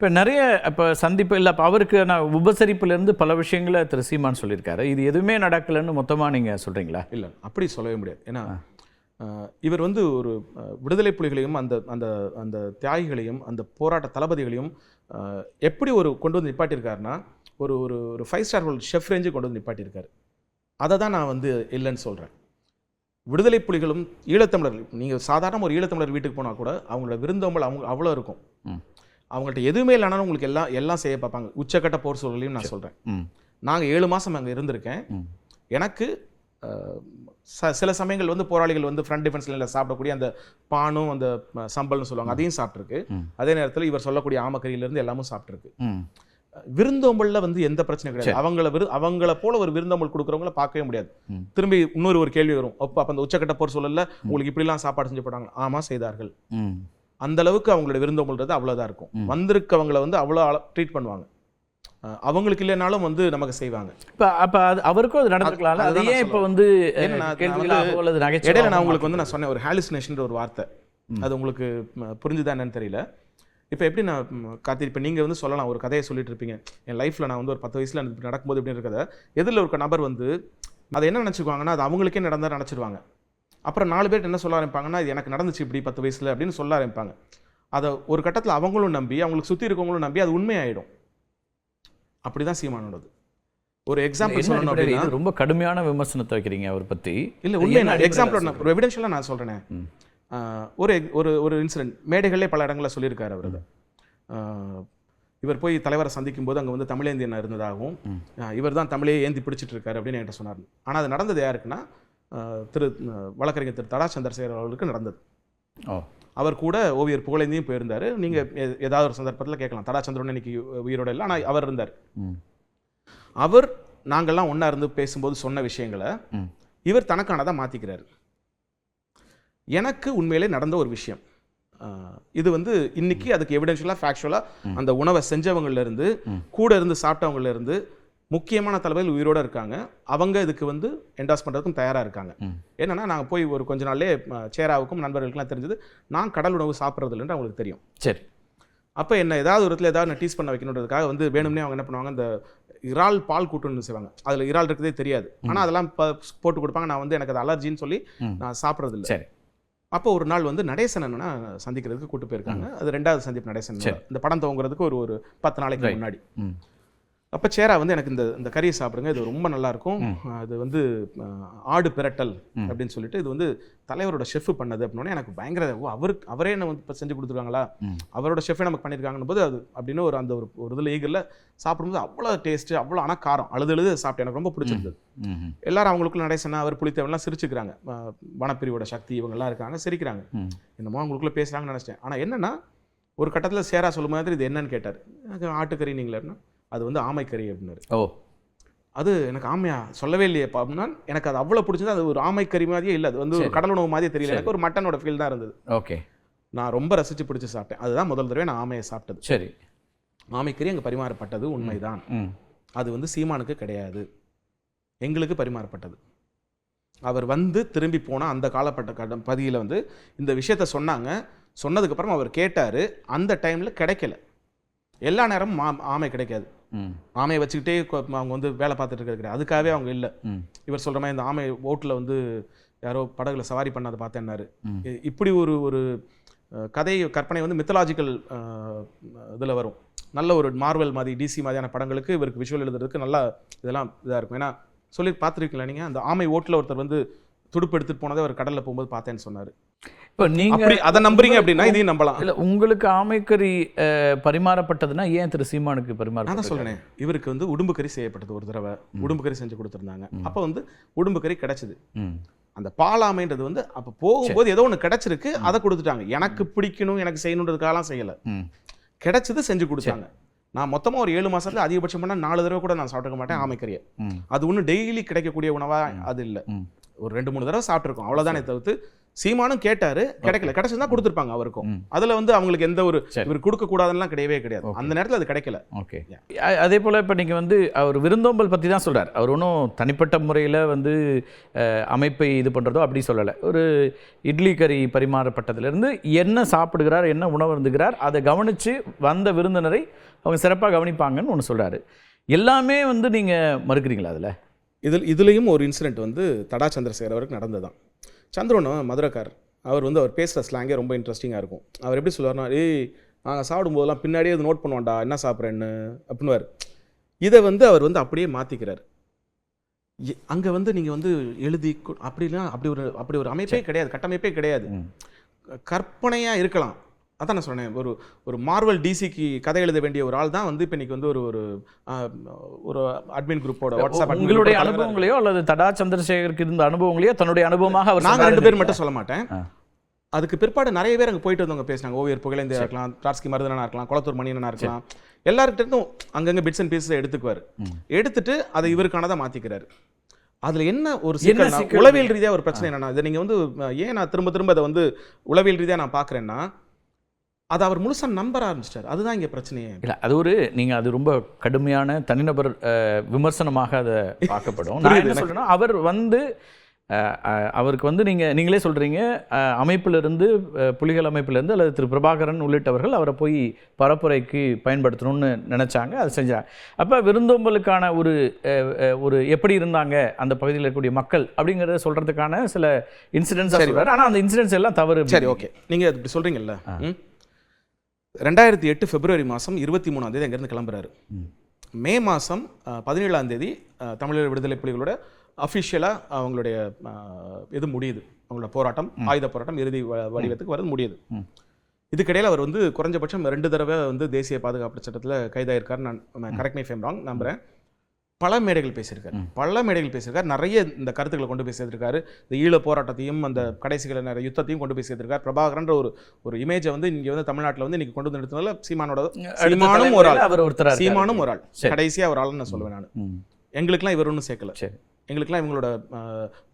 இப்போ நிறைய இப்போ சந்திப்பு இல்லை, அப்போ அவருக்கு நான் உபசரிப்புலேருந்து பல விஷயங்களை திரு சீமான் சொல்லியிருக்காரு. இது எதுவுமே நடக்கலைன்னு மொத்தமாக நீங்கள் சொல்கிறீங்களா? இல்லை, அப்படி சொல்லவே முடியாது. ஏன்னா இவர் வந்து ஒரு விடுதலை புலிகளையும் அந்த அந்த அந்த தியாகிகளையும் அந்த போராட்ட தளபதிகளையும் எப்படி ஒரு கொண்டு வந்து நிப்பாட்டியிருக்காருன்னா, ஒரு ஒரு ஒரு 5 ஸ்டார் ஷெஃப் ரேஞ்சு கொண்டு வந்து நிப்பாட்டியிருக்காரு. அதை தான் நான் வந்து இல்லைன்னு சொல்கிறேன். விடுதலை புலிகளும் ஈழத்தமிழர்கள், நீங்கள் சாதாரண ஒரு ஈழத்தமிழர் வீட்டுக்கு போனால் கூட அவங்களோட விருந்தோம்பல் அவங்க அவ்வளோ இருக்கும். அவங்கள்ட்ட எதுவுமே இல்லைனாலும் உங்களுக்கு எல்லாம் செய்ய பார்ப்பாங்க. உச்சக்கட்ட போர் சூழலையும் நான் சொல்கிறேன். நாங்கள் 7 மாதம் அங்கே இருந்திருக்கேன். எனக்கு சில சமயங்கள் வந்து போராளிகள் வந்து ஃப்ரண்ட் டிஃபென்ஸ் லைனில் சாப்பிடக்கூடிய அந்த பானும் அந்த சம்பல்னு சொல்லுவாங்க, அதையும் சாப்பிட்ருக்கு. அதே நேரத்தில் இவர் சொல்லக்கூடிய ஆமக்கரியிலேருந்து எல்லாமும் சாப்பிட்ருக்கு. விருந்தோம்பலில் வந்து எந்த பிரச்சனையும் கிடையாது. அவங்கள போல ஒரு விருந்தோம்பல் கொடுக்குறவங்கள பார்க்கவே முடியாது. திரும்பி இன்னொரு கேள்வி வரும், அப்போ அந்த உச்சக்கட்ட போர் சூழலில் உங்களுக்கு இப்படிலாம் சாப்பாடு செஞ்சு போட்டாங்க. ஆமாம், செய்தார்கள். அந்த அளவுக்கு அவங்களோட விருந்தோம்பல்ன்றது அவ்வளோதான் இருக்கும். வந்திருக்கவங்களை வந்து அவ்வளோ ட்ரீட் பண்ணுவாங்க. அவங்களுக்கு இல்லைனாலும் வந்து நமக்கு செய்வாங்க. அப்போ அவருக்கும் அது நடந்துக்கலாம். அதையே இப்போ வந்து இடையில நான் உங்களுக்கு வந்து நான் சொன்னேன் ஒரு ஹாலுசினேஷன் ஒரு வார்த்தை, அது உங்களுக்கு புரிஞ்சுதா என்னன்னு தெரியல. இப்போ எப்படி நான் கார்த்தி, இப்போ நீங்கள் வந்து சொல்லலாம், ஒரு கதையை சொல்லிட்டு இருப்பீங்க, என் லைஃப்பில் நான் வந்து ஒரு 10 வயசில் நடக்கும்போது இப்படி இருக்கிறத எதிரில் ஒரு நபர் வந்து அதை என்ன நினச்சிக்குவாங்கன்னா அது அவங்களுக்கே நடந்தால் நினச்சிடுவாங்க. அப்புறம் 4 பேர் என்ன சொல்ல ஆரம்பிப்பாங்கன்னா இது எனக்கு நடந்துச்சு இப்படி 10 வயசில் அப்படின்னு சொல்ல ஆரம்பிப்பாங்க. அதை ஒரு கட்டத்தில் அவங்களும் நம்பி அவங்களுக்கு சுற்றி இருக்கவங்களும் நம்பி அது உண்மையாயிடும். அப்படிதான் சீமானோடது. ஒரு எக்ஸாம்பிள் சொல்லணும் அப்படின்னா, ரொம்ப கடுமையான விமர்சனத்தை வைக்கிறீங்க அவர் பற்றி. இல்லை, உண்மை எக்ஸாம்பிள் ஒரு எவிடென்ஷியலாக நான் சொல்கிறேன். ஒரு ஒரு இன்சிடென்ட் மேடைகளே பல இடங்களில் சொல்லியிருக்காரு அவர். இவர் போய் தலைவரை சந்திக்கும் போது அங்கே வந்து தமிழேந்தியன் இருந்ததாகவும் இவர் தான் தமிழையே ஏந்தி பிடிச்சிட்டு இருக்காரு அப்படின்னு என்கிட்ட சொன்னார். ஆனால் அது நடந்தது யாருக்குன்னா வழக்கறிஞர் திரு தடா சந்திரசேகர் அவர்களுக்கு நடந்தது. அவர் கூட ஓவியர் புகழேந்தியும் போயிருந்தார். நீங்கள் ஏதாவது ஒரு சந்தர்ப்பத்தில் கேட்கலாம், தடா சந்திரன் இன்னைக்கு உயிரோட இல்லை, ஆனால் அவர் இருந்தார். அவர் நாங்கள்லாம் ஒன்றா இருந்து பேசும்போது சொன்ன விஷயங்களை இவர் தனக்கானதாக மாற்றிக்கிறார். எனக்கு உண்மையிலே நடந்த ஒரு விஷயம் இது வந்து இன்னைக்கு அதுக்கு எவிடென்ஷியலாக ஃபேக்சுவலாக அந்த உணவை செஞ்சவங்கலேருந்து கூட இருந்து சாப்பிட்டவங்கலேருந்து முக்கியமான தலைவர்கள் உயிரோடு இருக்காங்க. அவங்க இதுக்கு வந்து என்டாஸ் பண்ணுறதுக்கும் தயாராக இருக்காங்க. என்னன்னா, நாங்கள் போய் ஒரு கொஞ்ச நாள்லே சேராவுக்கும் நண்பர்களுக்குலாம் தெரிஞ்சது நான் கடல் உணவு சாப்பிட்றதில்லைன்னு அவங்களுக்கு தெரியும். சரி, அப்போ என்ன ஏதாவது ஒரு இடத்துல ஏதாவது டீஸ் பண்ண வைக்கணுன்றதுக்காக வந்து வேணும்னே அவங்க என்ன பண்ணுவாங்க, இந்த இறால் பால் கூட்டுன்னு செய்வாங்க. அதில் இறால் இருக்கிறதே தெரியாது, ஆனால் அதெல்லாம் போட்டு கொடுப்பாங்க. நான் வந்து எனக்கு அது அலர்ஜின்னு சொல்லி நான் சாப்பிட்றதில்லை. சரி, அப்போ ஒரு நாள் வந்து நடேசன் என்னன்னா சந்திக்கிறதுக்கு கூட்டு போயிருக்காங்க. அது 2வது சந்திப்பு நடேசன். இந்த படம் துவங்குறதுக்கு ஒரு 10 நாளைக்கு முன்னாடி. அப்போ சேரா வந்து எனக்கு இந்த கறியை சாப்பிடுங்க, இது ரொம்ப நல்லாயிருக்கும், அது வந்து ஆடு பிரட்டல் அப்படின்னு சொல்லிட்டு இது வந்து தலைவரோட ஷெஃப் பண்ணது அப்படின்னோடனே எனக்கு பயங்கர அவரே என்ன வந்து இப்போ செஞ்சு கொடுத்துருக்காங்களா, அவரோட ஷெஃபே நமக்கு பண்ணியிருக்காங்கன்னு போது அது அப்படின்னு ஒரு அந்த ஒரு இதில் ஈகில் சாப்பிடும்போது அவ்வளோ டேஸ்ட்டு, அவ்வளோ ஆனால் காரம், அழுது சாப்பிட்டேன். எனக்கு ரொம்ப பிடிச்சிருந்தது. எல்லாரும் அவங்களுக்குள்ள நடேசனா அவர் புளித்தவெல்லாம் சிரிச்சுக்கிறாங்க. வனப்பிரிவோட சக்தி இவங்கெல்லாம் இருக்காங்க, சிரிக்கிறாங்க. என்னமோ அவங்களுக்குள்ள பேசுகிறாங்கன்னு நினச்சிட்டேன். ஆனால் என்னன்னா, ஒரு கட்டத்தில் சேரா சொல்லும் மாதிரி இது என்னன்னு கேட்டார். எனக்கு ஆட்டுக்கறி நீங்களேன்னா அது வந்து ஆமைக்கறி அப்படின்னாரு. அது எனக்கு ஆமையா சொல்லவே இல்லையே அப்படின்னா எனக்கு அது அவ்வளோ பிடிச்சது. அது ஒரு ஆமைக்கறி மாதிரியே இல்லை, அது வந்து ஒரு கடல் உணவு மாதிரியே தெரியல. எனக்கு ஒரு மட்டனோட ஃபீல் தான் இருந்தது. ஓகே, நான் ரொம்ப ரசித்து பிடிச்சி சாப்பிட்டேன். அதுதான் முதல் தடவை நான் ஆமையை சாப்பிட்டது. சரி, ஆமைக்கறி அங்கே பரிமாறப்பட்டது உண்மைதான். அது வந்து சீமானுக்கு கிடையாது, எங்களுக்கு பரிமாறப்பட்டது. அவர் வந்து திரும்பி போனால் அந்த காலப்பட்ட பதியில் வந்து இந்த விஷயத்த சொன்னாங்க. சொன்னதுக்கப்புறம் அவர் கேட்டார். அந்த டைமில் கிடைக்கல. எல்லா நேரமும் ஆமை கிடைக்காது. ஆமையை வச்சுக்கிட்டே அவங்க வந்து வேலை பார்த்துட்டு இருக்கிறது கிடையாது. அதுக்காகவே அவங்க இல்லை. இவர் சொல்கிற மாதிரி இந்த ஆமை ஓட்டில் வந்து யாரோ படகுல சவாரி பண்ணாத பார்த்தேன்னாரு. இப்படி ஒரு கதை கற்பனை வந்து மித்தலாஜிக்கல் இதில் வரும். நல்ல ஒரு மார்வல் மாதிரி டிசி மாதிரியான படங்களுக்கு இவருக்கு விஷுவல் எழுதுறதுக்கு நல்லா இதெல்லாம் இதாக இருக்கும். ஏன்னா சொல்லி பார்த்துருக்கீங்களா நீங்கள், அந்த ஆமை ஓட்டில் ஒருத்தர் வந்து துடுப்பு எடுத்துகிட்டு போனதை அவர் கடலில் போகும்போது பார்த்தேன்னு சொன்னார். இப்போ நீங்கள் அதை நம்புறீங்க அப்படின்னா இதையும் நம்பலாம். இல்லை, உங்களுக்கு ஆமைக்கறி பரிமாறப்பட்டதுன்னா ஏன் திரு சீமானுக்கு பரிமாற? நான் தான் சொல்கிறேன், இவருக்கு வந்து உடும்பு கறி செய்யப்பட்டது. ஒரு தடவை உடும்பு கறி செஞ்சு கொடுத்துருந்தாங்க. அப்போ வந்து உடும்பு கறி கிடைச்சிது. அந்த பாலாமைன்றது வந்து அப்போ போகும்போது ஏதோ ஒன்று கிடைச்சிருக்கு, அதை கொடுத்துட்டாங்க. எனக்கு பிடிக்கணும், எனக்கு செய்யணுன்றதுக்காகலாம் செய்யலை, கிடைச்சது செஞ்சு கொடுத்தாங்க. நான் மொத்தமாக ஒரு 7 மாதத்துல அதிகபட்சம் பண்ணால் 4 தடவை கூட நான் சாப்பிட்டுக்க மாட்டேன் ஆமைக்கறியை. அது ஒன்றும் டெய்லி கிடைக்கக்கூடிய உணவாக அது இல்லை. ஒரு 2-3 தடவை சாப்பிட்ருக்கோம், அவ்வளோதானே தவிர்த்து சீமானும் கேட்டாரு, கிடைக்கல. கிடைச்சதுன்னா கொடுத்துருப்பாங்க அவருக்கும். அதுல வந்து அவங்களுக்கு எந்த ஒரு இவர் கொடுக்க கூடாதுன்னு கிடையவே கிடையாது. அந்த நேரத்துல அது கிடைக்கல. ஓகே. அதே போல இப்ப நீங்க வந்து அவர் விருந்தோம்பல் பத்தி தான் சொல்றாரு. அவர் ஒன்றும் தனிப்பட்ட முறையில் வந்து அமைப்பை இது பண்றதோ அப்படி சொல்லலை. ஒரு இட்லி கறி பரிமாறப்பட்டதுலேருந்து என்ன சாப்பிடுகிறார், என்ன உணவு இருந்துகிறார், அதை கவனிச்சு வந்த விருந்தினரை அவங்க சிறப்பாக கவனிப்பாங்கன்னு ஒன்று சொல்றாரு. எல்லாமே வந்து நீங்க மறுக்கிறீங்களா அதில்? இதுலேயும் ஒரு இன்சிடென்ட் வந்து தடா சந்திரசேகர் அவருக்கு நடந்ததான். சந்திரனும் மதுரைக்கார். அவர் வந்து அவர் பேசுகிற ஸ்லாங்கே ரொம்ப இன்ட்ரெஸ்டிங்காக இருக்கும். அவர் எப்படி சொல்லுவார்னா, நாங்கள் சாப்பிடும்போதெல்லாம் பின்னாடியே அது நோட் பண்ணுவான்டா என்ன சாப்பிட்றேன்னு அப்படின்னுவார். இதை வந்து அவர் வந்து அப்படியே மாற்றிக்கிறார். அங்கே வந்து நீங்கள் வந்து எழுதி அப்படிலாம் அப்படி ஒரு அமைப்பே கிடையாது, கட்டமைப்பே கிடையாது. கற்பனையாக இருக்கலாம். அதான் நான் சொன்னேன், ஒரு மார்வல் டிசிக்கு கதை எழுத வேண்டிய ஒரு ஆள் தான் வந்து இப்போ இன்னைக்கு வந்து ஒரு அட்மின் குரூப்போட வாட்ஸ்அப். உங்களுடைய அனுபவங்களையோ அல்லது தடா சந்திரசேகருக்கு இருந்த அனுபவங்களையோ தன்னுடைய அனுபவமாக அவர் நாங்கள் 2 பேர் மட்டும் சொல்ல மாட்டேன். அதுக்கு பிற்பாடு நிறைய பேர் அங்கே போயிட்டு வந்தவங்க பேசினாங்க. ஓவியர் புகழேந்தியா இருக்கலாம், ட்ராட்ஸ்கி மருதனா இருக்கலாம், குளத்தூர் மணியனா இருக்கலாம். எல்லாருக்கிட்டும் அங்கங்கே பிட்ஸ் அண்ட் பீஸை எடுத்துக்குவார். எடுத்துட்டு அதை இவருக்கானதாக மாற்றிக்கிறாரு. அதில் என்ன ஒரு சிக்கல், உளவியல் ரீதியாக ஒரு பிரச்சனை என்னன்னா, இதை நீங்கள் வந்து ஏன் நான் திரும்ப அதை வந்து உளவியல் ரீதியாக நான் பார்க்குறேன்னா, அதை அவர் முழுசா நம்பர ஆரம்பிச்சிட்டார். அதுதான் இங்கே பிரச்சனையே. இல்லை, அது நீங்கள் அது ரொம்ப கடுமையான தனிநபர் விமர்சனமாக அதை பார்க்கப்படும். நான் என்ன சொல்கிறேன்னா, அவர் வந்து அவருக்கு வந்து நீங்களே சொல்கிறீங்க, அமைப்பிலிருந்து புலிகள் அமைப்பிலிருந்து அல்லது திரு பிரபாகரன் உள்ளிட்டவர்கள் அவரை போய் பரப்புரைக்கு பயன்படுத்தணும்னு நினச்சாங்க, அதை செஞ்சாங்க. அப்போ விருந்தோம்பலுக்கான ஒரு எப்படி இருந்தாங்க அந்த பகுதியில் இருக்கக்கூடிய மக்கள் அப்படிங்கிறத சொல்கிறதுக்கான சில இன்சிடென்ட்ஸ் சொல்கிறார். ஆனால் அந்த இன்சிடென்ட்ஸ் எல்லாம் தவறு. சரி, ஓகே, நீங்கள் இப்படி சொல்கிறீங்கல்ல. 2008 பிப்ரவரி மாதம் 23ஆம் தேதி அங்கேருந்து கிளம்புறாரு. மே மாதம் 17ஆம் தேதி தமிழர் விடுதலை புலிகளோட அஃபிஷியலாக அவங்களுடைய இது முடியுது. அவங்களோட போராட்டம், ஆயுத போராட்டம் இறுதி வடிவத்துக்கு வரது முடியுது. இதுக்கிடையில் அவர் வந்து குறைஞ்சபட்சம் 2 தடவை வந்து தேசிய பாதுகாப்பு சட்டத்தில் கைதாயிருக்காரு. நான் correct me if I am wrong நம்புகிறேன். பல மேடைகள் பேசியிருக்காரு. நிறைய இந்த கருத்துக்களை கொண்டு போய் சேர்த்திருக்காரு. இந்த ஈழ போராட்டத்தையும் அந்த கடைசிகளை நிறைய யுத்தத்தையும் கொண்டு போய் சேர்த்திருக்காரு. பிரபாகரன்ற ஒரு இமேஜை வந்து இங்கே வந்து தமிழ்நாட்டில் வந்து இன்னைக்கு கொண்டு வந்து நிறுத்தினால சீமானும் ஒரு ஆள் கடைசியாக ஒரு ஆள்னு நான் சொல்லுவேன். நான் எங்களுக்கெல்லாம் இவர் ஒன்றும் சேர்க்கல. எங்களுக்கெல்லாம் இவங்களோட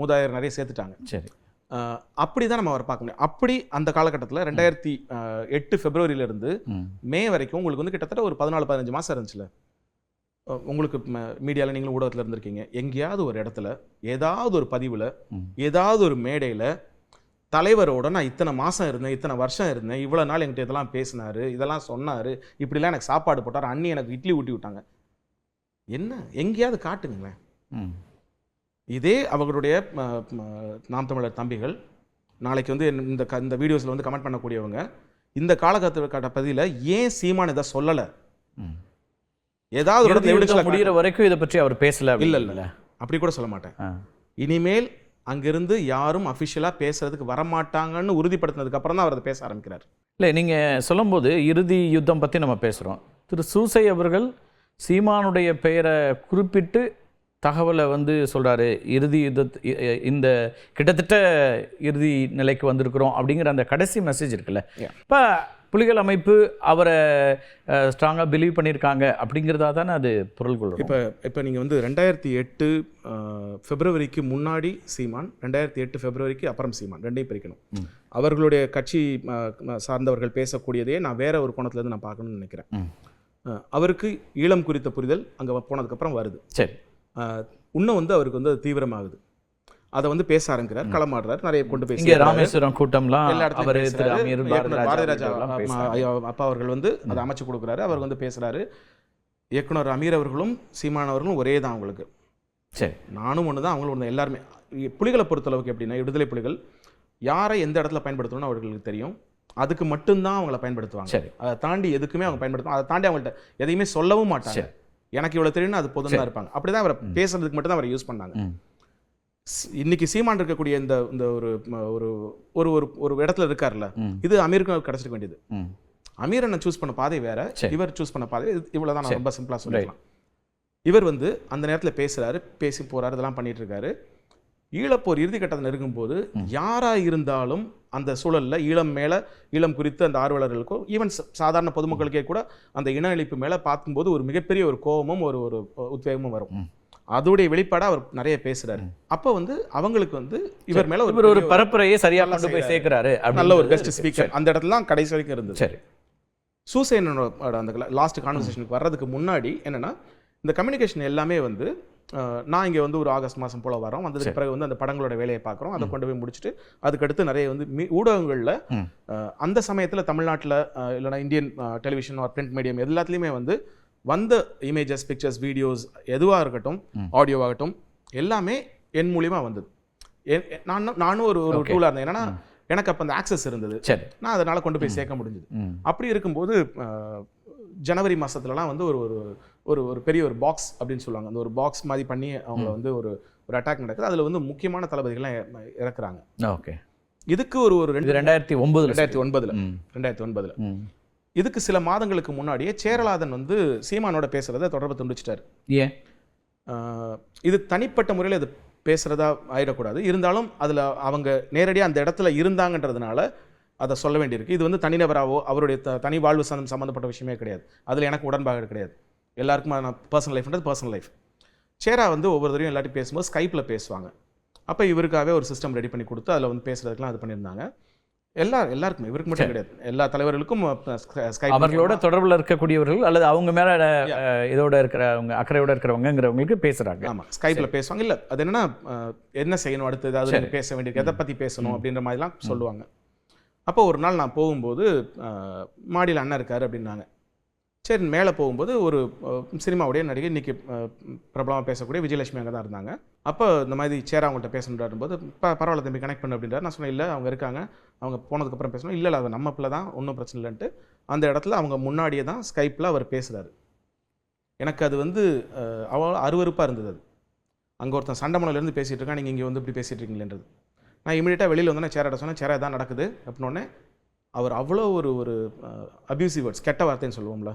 மூதாதையர் நிறைய சேர்த்துட்டாங்க. சரி, அப்படி தான் நம்ம அவரை பார்க்க முடியும். அப்படி அந்த காலகட்டத்தில் 2008 பிப்ரவரியிலிருந்து மே வரைக்கும் உங்களுக்கு வந்து கிட்டத்தட்ட ஒரு 14-15 மாதம் இருந்துச்சுல. உங்களுக்கு மீடியாவில் நீங்களும் ஊடகத்தில் இருந்திருக்கீங்க. எங்கேயாவது ஒரு இடத்துல, ஏதாவது ஒரு பதிவில், ஏதாவது ஒரு மேடையில் தலைவரோட நான் இத்தனை மாதம் இருந்தேன், இத்தனை வருஷம் இருந்தேன், இவ்வளோ நாள் என்கிட்ட இதெல்லாம் பேசினார், இதெல்லாம் சொன்னார், இப்படிலாம் எனக்கு சாப்பாடு போட்டார், அண்ணி எனக்கு இட்லி ஊட்டி விட்டாங்க, என்ன எங்கேயாவது காட்டுங்களேன். இதே அவர்களுடைய நாம் தமிழர் தம்பிகள் நாளைக்கு வந்து இந்த வீடியோஸில் வந்து கமெண்ட் பண்ணக்கூடியவங்க இந்த காலகட்ட பதிவில் ஏன் சீமான் இதை சொல்லலை, ஏதாவது முடிகிற வரைக்கும் இதை பற்றி அவர் பேசல. இல்லை, அப்படி கூட சொல்ல மாட்டேன். இனிமேல் அங்கிருந்து யாரும் அஃபிஷியலாக பேசுறதுக்கு வரமாட்டாங்கன்னு உறுதிப்படுத்தினதுக்கு அப்புறம் தான் அவர் அதை பேச ஆரம்பிக்கிறார். இல்லை, நீங்கள் சொல்லும்போது இறுதி யுத்தம் பற்றி நம்ம பேசுகிறோம். திரு சூசை அவர்கள் சீமானுடைய பெயரை குறிப்பிட்டு தகவலை வந்து சொல்கிறாரு. இறுதி இந்த கிட்டத்தட்ட இறுதி நிலைக்கு வந்திருக்கிறோம் அப்படிங்கிற அந்த கடைசி மெசேஜ் இருக்குல்ல. இப்போ புலிகள் அமைப்பு அவரை ஸ்ட்ராங்காக பிலீவ் பண்ணியிருக்காங்க அப்படிங்கிறதா தானே அது பொருள் கொள்ளும். இப்போ நீங்கள் வந்து 2008 பிப்ரவரிக்கு முன்னாடி சீமான், 2008 பிப்ரவரிக்கு அப்புறம் சீமான், ரெண்டையும் பிரிக்கணும். அவர்களுடைய கட்சி சார்ந்தவர்கள் பேசக்கூடியதையே நான் வேற ஒரு கோணத்துலேருந்து நான் பார்க்கணும்னு நினைக்கிறேன். அவருக்கு ஈழம் குறித்த புரிதல் அங்கே போனதுக்கப்புறம் வருது. சரி, இன்னும் வந்து அவருக்கு வந்து பேச அதை வந்து பேச ஆரம்பிக்கிறார், களமாடுறார், நிறைய கொண்டு பேசி ராமேஸ்வரம் கூட்டம்லாம் எல்லா இடத்துலையும் பாரதிராஜா அப்பா அவர்கள் வந்து அதை அமைச்சு கொடுக்குறாரு. அவர் வந்து பேசுறாரு. இயக்குனர் அமீர் அவர்களும் சீமான் அவர்களும் ஒரே தான் அவங்களுக்கு. சரி, நானும் ஒன்று தான், அவங்களும் ஒன்று. எல்லாருமே புலிகளை பொறுத்தளவுக்கு எப்படின்னா, விடுதலை புலிகள் யாரை எந்த இடத்துல பயன்படுத்தணும்னு அவர்களுக்கு தெரியும். அதுக்கு மட்டும்தான் அவங்கள பயன்படுத்துவாங்க. சரி, அதை தாண்டி எதுக்குமே அவங்க பயன்படுத்துவாங்க. அதை தாண்டி அவங்கள்ட்ட எதையுமே சொல்லவும் மாட்டாங்க. எனக்கு இவ்வளோ தெரியும்னு அது பொதுவாக இருப்பாங்க. அப்படிதான் அவரை பேசுறதுக்கு மட்டும் தான் அவரை யூஸ் பண்ணாங்க. இன்னைக்கு சீமான் இருக்கக்கூடிய இந்த ஒரு ஒரு ஒரு இடத்துல இருக்காருல்ல, இது அமீருக்கும் கிடைச்சிருக்க வேண்டியது. அமீர் என்ன சூஸ் பண்ண பாதை வேற, இவர் சூஸ் பண்ண பாதை இவ்வளவுதான். நான் ரொம்ப சிம்பிளா சொல்லிக்கலாம். இவர் வந்து அந்த நேரத்தில் பேசுறாரு, பேசி போறாரு, இதெல்லாம் பண்ணிட்டு இருக்காரு. ஈழப்போர் இறுதி கட்டத்தை நெருங்கும் போது யாரா இருந்தாலும் அந்த சூழல்ல ஈழம் குறித்து அந்த ஆர்வலர்களுக்கோ ஈவன் சாதாரண பொதுமக்களுக்கே கூட அந்த இன அழிப்பு மேல பார்க்கும்போது ஒரு மிகப்பெரிய ஒரு கோபமும் ஒரு உத்வேகமும் வரும். அதோடைய வெளிப்பாடா அவர் நிறைய பேசுறாரு. அப்போ வந்து அவங்களுக்கு வந்து இவர் மேல இவர் ஒரு பரப்புரையை சரியா கொண்டு போய் சேர்க்கிறாரு, நல்ல ஒரு பெஸ்ட் ஸ்பீக்கர் அந்த இடத்துல தான் கடைசி வரைக்கும் இருந்தது. சரி, சூசைனோட அந்த லாஸ்ட் கான்வர்சேஷனுக்கு வர்றதுக்கு முன்னாடி என்னன்னா, இந்த கம்யூனிகேஷன் எல்லாமே வந்து நான் இங்கே வந்து ஒரு ஆகஸ்ட் மாதம் போல் வரோம், வந்ததுக்கு பிறகு வந்து அந்த படங்களோட வேலையை பார்க்குறோம், அதை கொண்டு போய் முடிச்சுட்டு அதுக்கடுத்து நிறைய வந்து ஊடகங்களில் அந்த சமயத்தில் தமிழ்நாட்டில் இல்லைனா Indian television or print medium எல்லாத்துலேயுமே வந்து வந்த இமேஜஸ், பிக்சர்ஸ், வீடியோஸ் எதுவாக இருக்கட்டும், ஆடியோவாகட்டும் எல்லாமே என் மூலியமாக வந்தது. நானும் ஒரு டூலாக இருந்தேன். ஏன்னா எனக்கு அப்போ அந்த ஆக்சஸ் இருந்தது, நான் அதனால் கொண்டு போய் சேர்க்க முடிஞ்சுது. அப்படி இருக்கும்போது ஜனவரி மாதத்துலலாம் வந்து ஒரு ஒரு ஒரு பெரிய ஒரு பாக்ஸ் அப்படின்னு சொல்லுவாங்க, அந்த ஒரு பாக்ஸ் மாதிரி பண்ணி அவங்க வந்து ஒரு அட்டாக் நடக்குது. அதில் வந்து முக்கியமான தளபதிகள்லாம் இறக்குறாங்க. ஓகே, இதுக்கு ஒரு 2009 இதுக்கு சில மாதங்களுக்கு முன்னாடியே சேரலாதன் வந்து சீமானோட பேசுறத தொடர்பு துண்டிச்சிட்டாரு. ஏன்? இது தனிப்பட்ட முறையில் இது பேசுறதா ஆயிடக்கூடாது, இருந்தாலும் அதில் அவங்க நேரடியாக அந்த இடத்துல இருந்தாங்கன்றதுனால அதை சொல்ல வேண்டியிருக்கு. இது வந்து தனிநபராவோ அவருடைய தனி வாழ்வு சம்மந்தப்பட்ட விஷயமே கிடையாது. அதில் எனக்கு உடன்பாடு கிடையாது. எல்லாருக்குமா நான் பர்சனல் லைஃப்ன்றது பர்சனல் லைஃப். சேரா வந்து ஒவ்வொரு தடவையும் எல்லாத்தையும் பேசும்போது ஸ்கைப்பில் பேசுவாங்க. அப்போ இவருக்காகவே ஒரு சிஸ்டம் ரெடி பண்ணி கொடுத்து அதில் வந்து பேசுறதுக்குலாம் அது பண்ணியிருந்தாங்க. எல்லாருக்குமே, இவருக்கு மட்டும் கிடையாது, எல்லா தலைவர்களுக்கும் ஸ்கைப். அவர்களோட தொடர்பில் இருக்கக்கூடியவர்கள் அல்லது அவங்க மேலே இதோட இருக்கிறவங்க, அக்கறையோட இருக்கிறவங்கிறவங்களுக்கு பேசுகிறாங்க. ஆமாம், ஸ்கைப்பில் பேசுவாங்க. இல்லை அது என்னன்னா, என்ன செய்யணும் அடுத்து, ஏதாவது பேச வேண்டியிருக்கு, எதை பற்றி பேசணும் அப்படின்ற மாதிரிலாம் சொல்லுவாங்க. அப்போ ஒரு நாள் நான் போகும்போது மாடியில் அண்ணன் இருக்கார் அப்படின்னாங்க. சரி, மேலே போகும்போது ஒரு சினிமாவுடைய நடிகை, இன்றைக்கி பிரபலமாக பேசக்கூடிய விஜயலட்சுமி அங்கே தான் இருந்தாங்க. அப்போ இந்த மாதிரி சேரா அவங்கள்ட்ட பேசணுன்றாரும் போது, பரவாயில்ல தம்பி கனெக்ட் பண்ணு அப்படின்றார். நான் சொன்னேன், இல்லை அவங்க இருக்காங்க, அவங்க போனதுக்கப்புறம் பேசணும். இல்லை அது நம்ம பிள்ளை தான், ஒன்றும் பிரச்சனை இல்லைன்ட்டு அந்த இடத்துல அவங்க முன்னாடியே தான் ஸ்கைப்பில் அவர் பேசுகிறாரு. எனக்கு அது வந்து அவ்வளோ அருவருப்பாக இருந்தது. அது அங்கே ஒருத்தன் சண்டமனையிலேருந்து பேசிகிட்டு இருக்கான், நீங்கள் இங்கே வந்து இப்படி பேசிகிட்டு இருக்கீங்களேன்றது. நான் இமீடியட்டாக வெளியில் வந்தோன்னே சேராட்ட சொன்னேன், சேரா தான் நடக்குது அப்படின்னோடனே அவர் அவ்வளோ ஒரு அப்யூசிவ் வேர்ட்ஸ், கெட்ட வார்த்தைன்னு சொல்லுவோம்ல,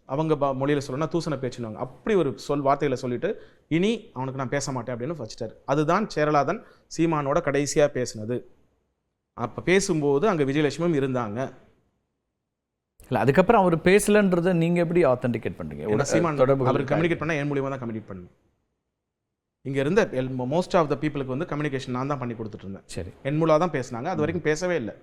அவங்க மொழியில் சொல்லணும்னா தூசண பேச்சுன்னு அப்படி ஒரு வார்த்தைகளை சொல்லிட்டு இனி அவனுக்கு நான் பேச மாட்டேன் அப்படின்னு வச்சுட்டாரு. அதுதான் சேரலாதன் சீமானோட கடைசியாக பேசினது. அப்போ பேசும்போது அங்கே விஜயலட்சுமியும் இருந்தாங்க. இல்லை, அதுக்கப்புறம் அவர் பேசலன்றதை நீங்கள் எப்படி ஆத்தென்டிகேட் பண்ணுறீங்க? சீமான் அவர் கம்யூனிகேட் பண்ணால் என் மூலியமாக தான் கம்யூனிகேட் பண்ணணும். இங்கே இருந்த மோஸ்ட் ஆஃப் த பீப்புளுக்கு வந்து கம்யூனிகேஷன் நான் தான் பண்ணி கொடுத்துட்டு இருந்தேன். சரி, என் மூலமாக தான் பேசினாங்க, அது வரைக்கும் பேசவே இல்லை.